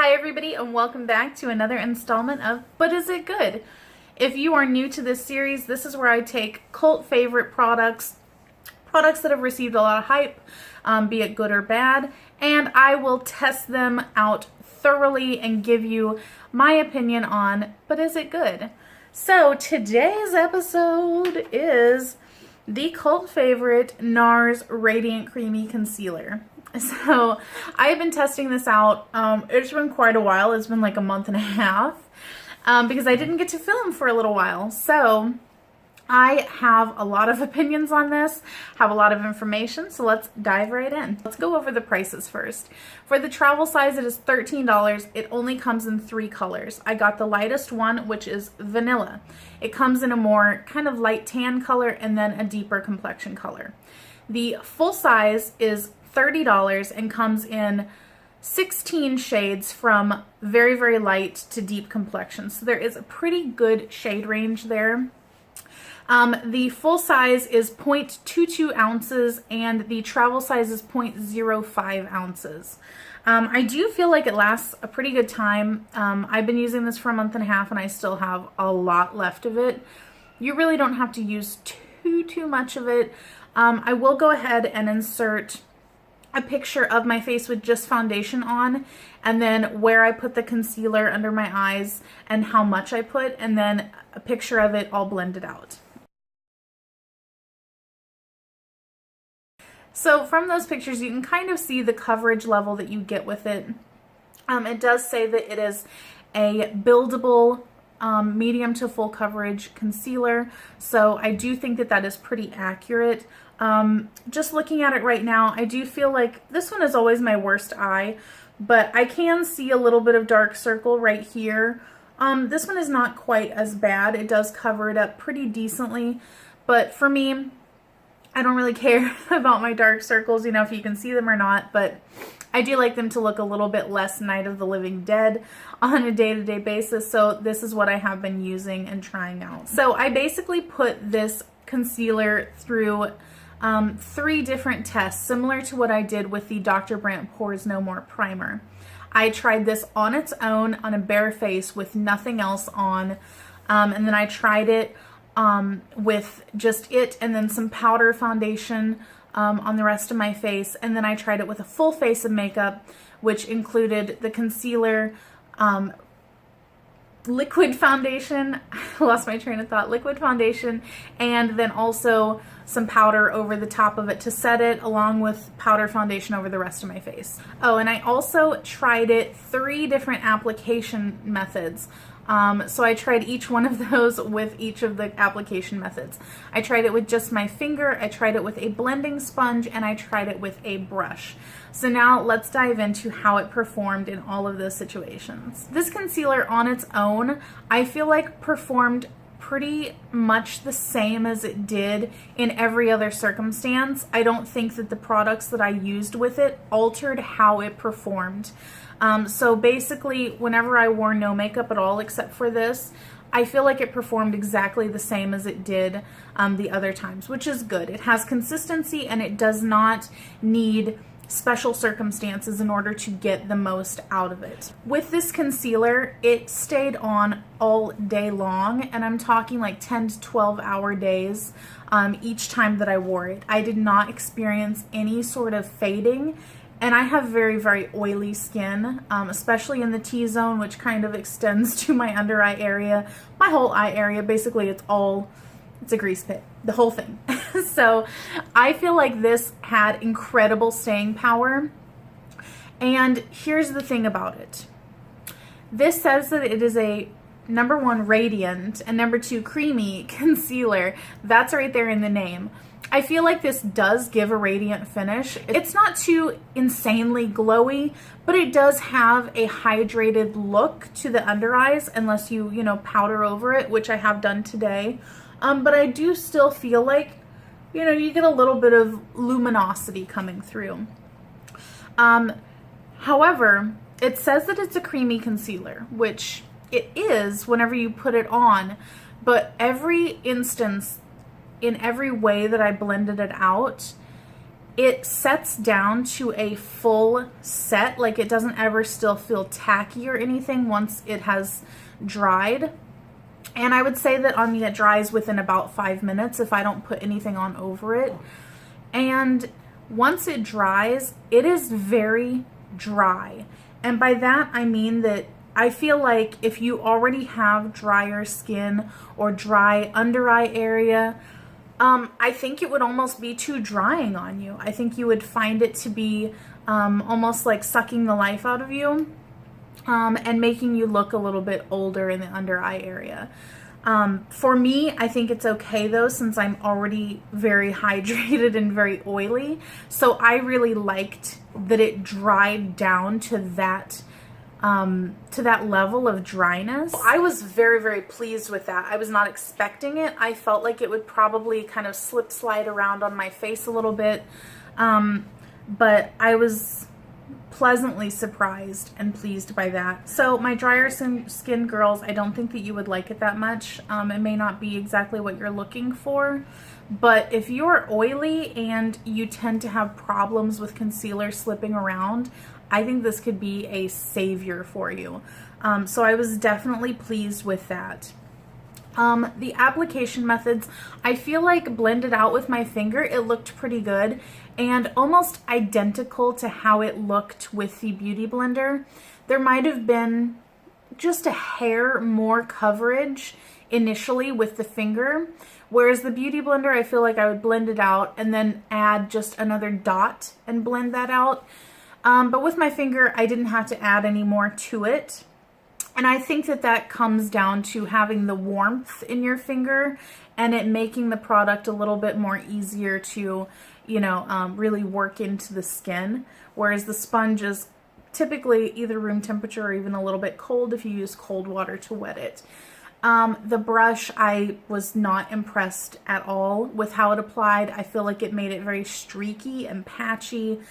Hi everybody and welcome back to another installment of But Is It Good? If you are new to this series, this is where I take cult favorite products that have received a lot of hype, be it good or bad, and I will test them out thoroughly and give you my opinion on, but is it good? So today's episode is the cult favorite NARS Radiant Creamy Concealer. So I've been testing this out. It's been quite a while. It's been like a month and a half because I didn't get to film for a little while. So I have a lot of opinions on this, have a lot of information, so let's dive right in. Let's go over the prices first. For the travel size, it is $13. It only comes in 3 colors. I got the lightest one, which is vanilla. It comes in a more kind of light tan color and then a deeper complexion color. The full size is $30 and comes in 16 shades from very, very light to deep complexion. So there is a pretty good shade range there. The full size is 0.22 ounces and the travel size is 0.05 ounces. I do feel like it lasts a pretty good time. I've been using this for a month and a half and I still have a lot left of it. You really don't have to use too much of it. I will go ahead and insert a picture of my face with just foundation on, and then where I put the concealer under my eyes and how much I put, and then a picture of it all blended out. So from those pictures, you can kind of see the coverage level that you get with it. It does say that it is a buildable medium to full coverage concealer, so I do think that that is pretty accurate. Just looking at it right now, I do feel like this one is always my worst eye, but I can see a little bit of dark circle right here. This one is not quite as bad. It does cover it up pretty decently, but for me, I don't really care about my dark circles, you know, if you can see them or not, but I do like them to look a little bit less Night of the Living Dead on a day-to-day basis, so this is what I have been using and trying out. So I basically put this concealer through 3 different tests, similar to what I did with the Dr. Brandt Pores No More Primer. I tried this on its own on a bare face with nothing else on, and then I tried it with just it and then some powder foundation on the rest of my face, and then I tried it with a full face of makeup, which included the concealer, liquid foundation, I lost my train of thought, liquid foundation, and then also some powder over the top of it to set it, along with powder foundation over the rest of my face. Oh, and I also tried it 3 different application methods. So I tried each one of those with each of the application methods. I tried it with just my finger, I tried it with a blending sponge, and I tried it with a brush. So now let's dive into how it performed in all of those situations. This concealer on its own, I feel like performed pretty much the same as it did in every other circumstance. I don't think that the products that I used with it altered how it performed. So basically, whenever I wore no makeup at all except for this, I feel like it performed exactly the same as it did the other times, which is good. It has consistency and it does not need special circumstances in order to get the most out of it. With this concealer, it stayed on all day long, and I'm talking like 10 to 12 hour days each time that I wore it. I did not experience any sort of fading. And I have very, very oily skin, especially in the T-zone, which kind of extends to my under eye area, my whole eye area. Basically, it's a grease pit, the whole thing. So I feel like this had incredible staying power. And here's the thing about it. This says that it is a number 1 radiant and number 2 creamy concealer. That's right there in the name. I feel like this does give a radiant finish. It's not too insanely glowy, but it does have a hydrated look to the under eyes, unless you powder over it, which I have done today. But I do still feel like, you get a little bit of luminosity coming through. However, it says that it's a creamy concealer, which it is whenever you put it on, but every instance, in every way that I blended it out, it sets down to a full set. Like, it doesn't ever still feel tacky or anything once it has dried. And I would say that on me it dries within about 5 minutes if I don't put anything on over it. And once it dries, it is very dry. And by that I mean that I feel like if you already have drier skin or dry under eye area, I think it would almost be too drying on you. I think you would find it to be almost like sucking the life out of you. And making you look a little bit older in the under eye area. For me, I think it's okay though, since I'm already very hydrated and very oily. So I really liked that it dried down to that level of dryness. I was very, very pleased with that. I was not expecting it. I felt like it would probably kind of slip slide around on my face a little bit. But I was pleasantly surprised and pleased by that. So my drier skin girls, I don't think that you would like it that much. It may not be exactly what you're looking for, but if you're oily and you tend to have problems with concealer slipping around, I think this could be a savior for you. So I was definitely pleased with that. The application methods, I feel like blended out with my finger, it looked pretty good and almost identical to how it looked with the Beauty Blender. There might have been just a hair more coverage initially with the finger, whereas the Beauty Blender, I feel like I would blend it out and then add just another dot and blend that out. But with my finger, I didn't have to add any more to it. And I think that that comes down to having the warmth in your finger and it making the product a little bit more easier to, you know, really work into the skin. Whereas the sponge is typically either room temperature or even a little bit cold if you use cold water to wet it. The brush, I was not impressed at all with how it applied. I feel like it made it very streaky and patchy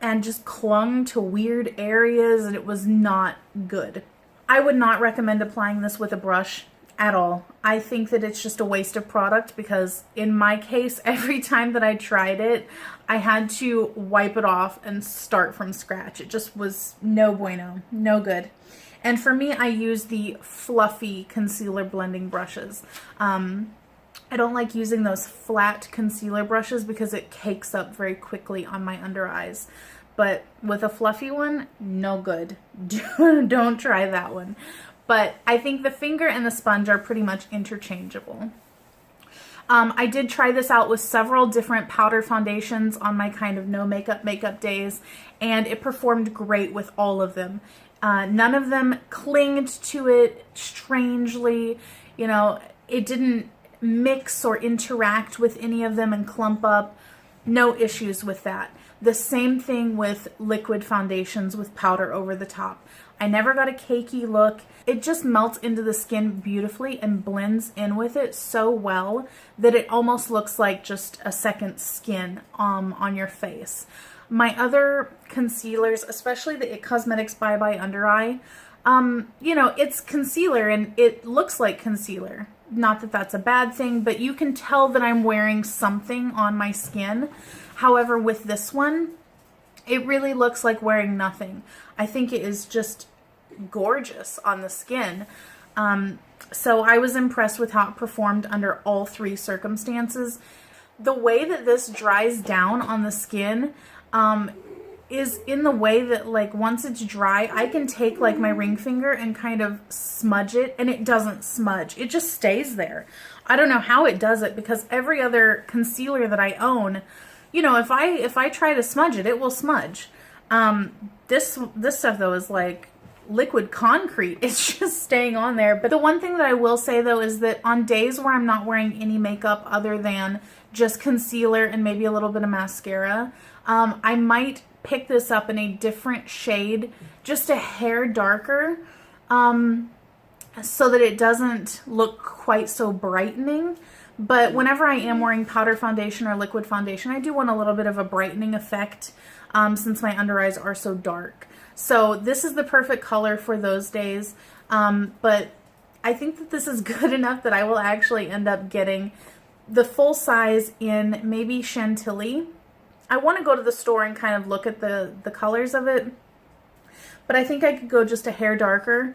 and just clung to weird areas, and it was not good. I would not recommend applying this with a brush at all. I think that it's just a waste of product because in my case, every time that I tried it, I had to wipe it off and start from scratch. It just was no bueno, no good. And for me, I use the fluffy concealer blending brushes. I don't like using those flat concealer brushes because it cakes up very quickly on my under eyes. But with a fluffy one, no good. Don't try that one. But I think the finger and the sponge are pretty much interchangeable. I did try this out with several different powder foundations on my kind of no makeup days, and it performed great with all of them. None of them clinged to it strangely. You know, it didn't mix or interact with any of them and clump up. No issues with that. The same thing with liquid foundations with powder over the top. I never got a cakey look. It just melts into the skin beautifully and blends in with it so well that it almost looks like just a second skin on your face. My other concealers, especially the IT Cosmetics Bye Bye Under Eye, you know, it's concealer and it looks like concealer. Not that that's a bad thing, but you can tell that I'm wearing something on my skin. However, with this one, it really looks like wearing nothing. I think it is just gorgeous on the skin. So I was impressed with how it performed under all three circumstances. The way that this dries down on the skin is in the way that, like, once it's dry, I can take like my ring finger and kind of smudge it and it doesn't smudge. It just stays there. I don't know how it does it because every other concealer that I own, you know, if I try to smudge it, it will smudge. This stuff though is like liquid concrete. It's just staying on there. But the one thing that I will say though is that on days where I'm not wearing any makeup other than just concealer and maybe a little bit of mascara, I might pick this up in a different shade, just a hair darker, so that it doesn't look quite so brightening. But whenever I am wearing powder foundation or liquid foundation, I do want a little bit of a brightening effect since my under eyes are so dark. So this is the perfect color for those days. But I think that this is good enough that I will actually end up getting the full size in maybe Chantilly. I want to go to the store and kind of look at the colors of it, but I think I could go just a hair darker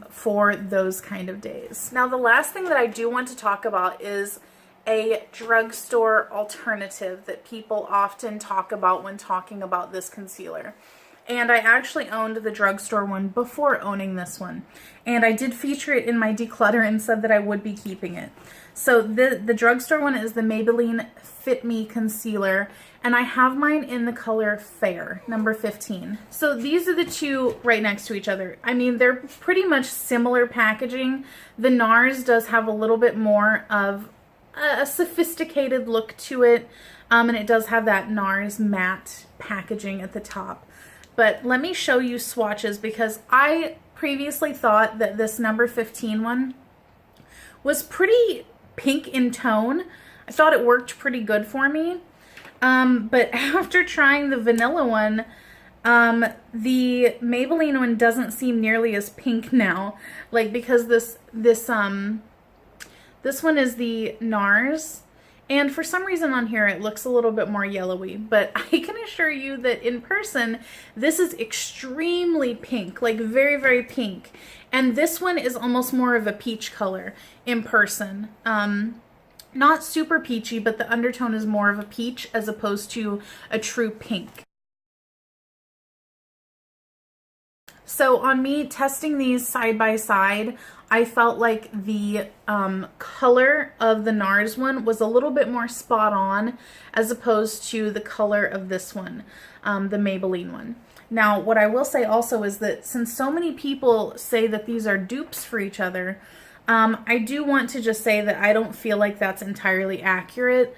for those kind of days. Now, the last thing that I do want to talk about is a drugstore alternative that people often talk about when talking about this concealer. And I actually owned the drugstore one before owning this one. And I did feature it in my declutter and said that I would be keeping it. So the drugstore one is the Maybelline Fit Me Concealer. And I have mine in the color Fair, number 15. So these are the two right next to each other. I mean, they're pretty much similar packaging. The NARS does have a little bit more of a sophisticated look to it. And it does have that NARS matte packaging at the top. But let me show you swatches, because I previously thought that this number 15 one was pretty pink in tone. I thought it worked pretty good for me. But after trying the vanilla one, the Maybelline one doesn't seem nearly as pink now. Like, because this one is the NARS. And for some reason on here, it looks a little bit more yellowy, but I can assure you that in person, this is extremely pink, like very, very pink. And this one is almost more of a peach color in person. Not super peachy, but the undertone is more of a peach as opposed to a true pink. So on me testing these side by side, I felt like the color of the NARS one was a little bit more spot on as opposed to the color of this one, the Maybelline one. Now, what I will say also is that since so many people say that these are dupes for each other, I do want to just say that I don't feel like that's entirely accurate.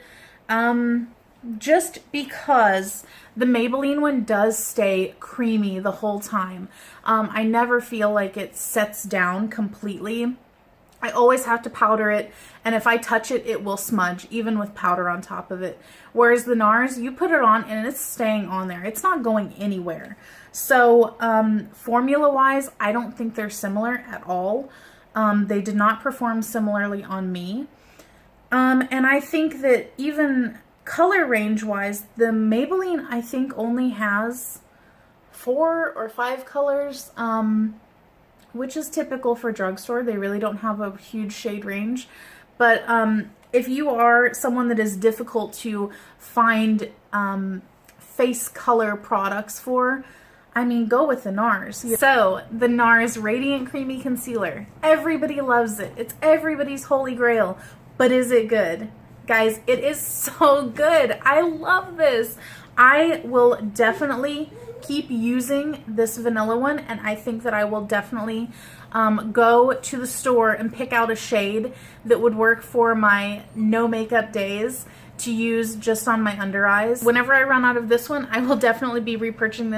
Just because the Maybelline one does stay creamy the whole time. I never feel like it sets down completely. I always have to powder it, and if I touch it, it will smudge, even with powder on top of it. Whereas the NARS, you put it on and it's staying on there. It's not going anywhere. So formula-wise, I don't think they're similar at all. They did not perform similarly on me. And I think that even color range wise, the Maybelline I think only has 4 or 5 colors, which is typical for drugstore. They really don't have a huge shade range. But if you are someone that is difficult to find face color products for, I mean, go with the NARS. So, the NARS Radiant Creamy Concealer. Everybody loves it. It's everybody's holy grail. But is it good? Guys, it is so good. I love this. I will definitely keep using this vanilla one, and I think that I will definitely go to the store and pick out a shade that would work for my no makeup days to use just on my under eyes. Whenever I run out of this one, I will definitely be repurchasing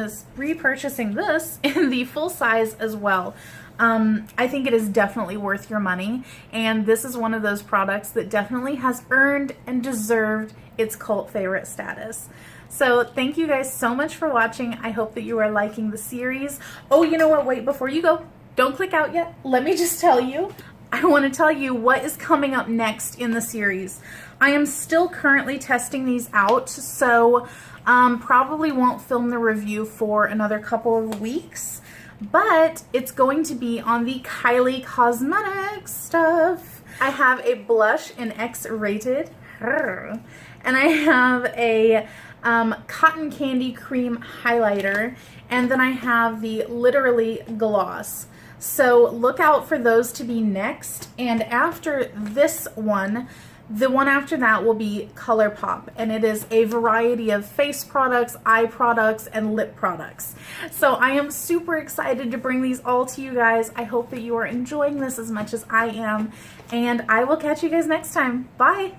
this in the full size as well. I think it is definitely worth your money, and this is one of those products that definitely has earned and deserved its cult favorite status. So thank you guys so much for watching. I hope that you are liking the series. Oh, you know what? Wait, before you go, don't click out yet. Let me just tell you, I want to tell you what is coming up next in the series. I am still currently testing these out, so probably won't film the review for another couple of weeks. But it's going to be on the Kylie Cosmetics stuff. I have a blush in X-rated, and I have a cotton candy cream highlighter, and then I have the Literally gloss. So look out for those to be next, and after this one, the one after that will be ColourPop, and it is a variety of face products, eye products, and lip products. So I am super excited to bring these all to you guys. I hope that you are enjoying this as much as I am, and I will catch you guys next time. Bye!